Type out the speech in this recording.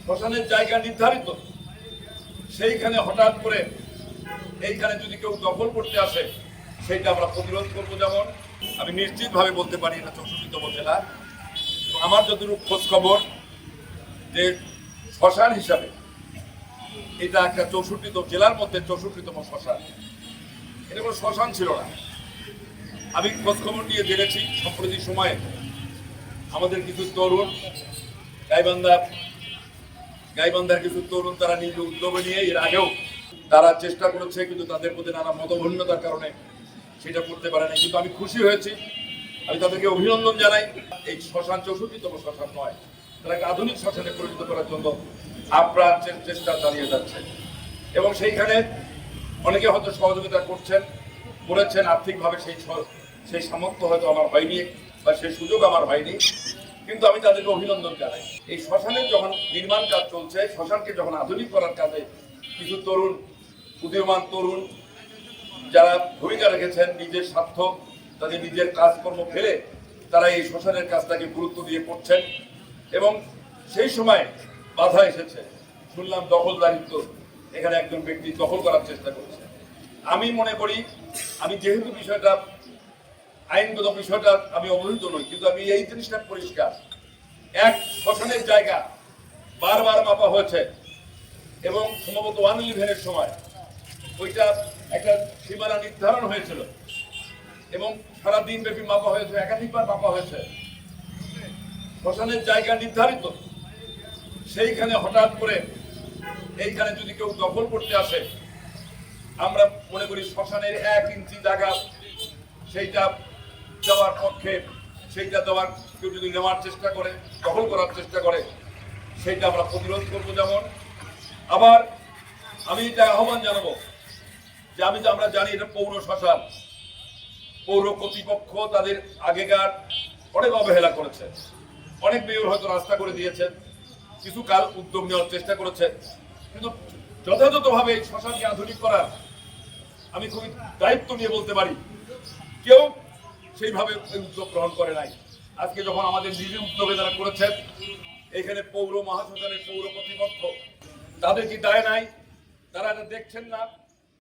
শ্মশানের জায়গা নির্ধারিত, সেইখানে হঠাৎ করে এইখানে যদি কেউ দখল করতে আসে সেইটা আমরা প্রতিরোধ করবো। যেমন আমি নিশ্চিতভাবে বলতে পারি এটা 64তম জেলা। আমার যতটুকু খোঁজ খবর যে শ্মশান হিসাবে এটা একটা 64তম জেলার মধ্যে 64তম শ্মশান। এটা কোনো শ্মশান ছিল না। আমি খোঁজ খবর নিয়ে জেনেছি সম্প্রতি সময়ে আমাদের কিছু তরুণ গাইবান্ধার কিছু তরুণ তারা নিজ উদ্যোগে নিয়ে এর আগেও তারা চেষ্টা করেছে, কিন্তু তাদের মধ্যে নানা মতভিন্নতার কারণে সেটা করতে পারে না। কিন্তু আমি খুশি হয়েছি, আমি তাদেরকে অভিনন্দন জানাই। এই শ্মশান 64তম শ্মশান নয়, তারা একটা আধুনিক শ্মশানে পরিণত করার জন্য আপ্রাণ চেষ্টা চালিয়ে যাচ্ছে। এবং সেইখানে অনেকে হয়তো সহযোগিতা করেছেন আর্থিকভাবে, সেই সামর্থ্য হয়তো আমার হয়নি বা সেই সুযোগ আমার হয়নি, কিন্তু আমি তাদেরকে অভিনন্দন জানাই। এই শ্মশানের যখন নির্মাণ কাজ চলছে, শ্মশানকে যখন আধুনিক করার কাজে কিছু উদীয়মান তরুণ যারা ভূমিকা রেখেছেন, নিজের স্বার্থ তাদের নিজের কাজকর্ম ফেলে তারা এই শ্মশানের কাজটাকে গুরুত্ব দিয়ে করছেন। এবং সেই সময় বাধা এসেছে, শুনলাম দখলদারিত্ব, এখানে একজন ব্যক্তি দখল করার চেষ্টা করছে। আমি মনে করি, আমি যেহেতু আইনগত বিষয়টা আমি অবহিত নই, কিন্তু আমি এই জিনিসটা পরিষ্কার, এক শ্মশানের জায়গা বারবার মাপা হয়েছে এবং সম্ভবত 111-এর সময় ওইটা একটা সীমানা নির্ধারণ হয়েছিল এবং সারাদিন ব্যাপী মাপা হয়েছে, একাধিকবার মাপা হয়েছে। শ্মশানের জায়গা নির্ধারিত, সেইখানে হঠাৎ করে এইখানে যদি কেউ দখল করতে আসে, আমরা মনে করি শ্মশানের 1 ইঞ্চি জায়গা সেইটা দেওয়ার পক্ষে, সেইটা দেওয়ার কেউ যদি নেওয়ার চেষ্টা করে, দখল করার চেষ্টা করে, সেইটা আমরা প্রতিরোধ করবো। যেমন আবার আমি এটা আহ্বান জানাবো যে আমরা জানি এটা পৌর শ্মশান, পৌর কর্তৃপক্ষ তাদের আগেকার অনেক অবহেলা করেছে, অনেক মেয়র হয়তো রাস্তা করে দিয়েছেন, কিছু কাল উদ্যোগ নেওয়ার চেষ্টা করেছে, কিন্তু যথাযথভাবে এই শ্মশানকে আধুনিক করার আমি খুবই দায়িত্ব নিয়ে বলতে পারি কেউ সেইভাবে উদ্যোগ গ্রহণ করে নাই। আজকে যখন আমাদের নিজের উদ্যোগে তারা করেছেন, এখানে পৌর মহাশ্মশানের পৌর কর্তৃপক্ষ, তাদের কি দায় নাই? তারা এটা দেখছেন না?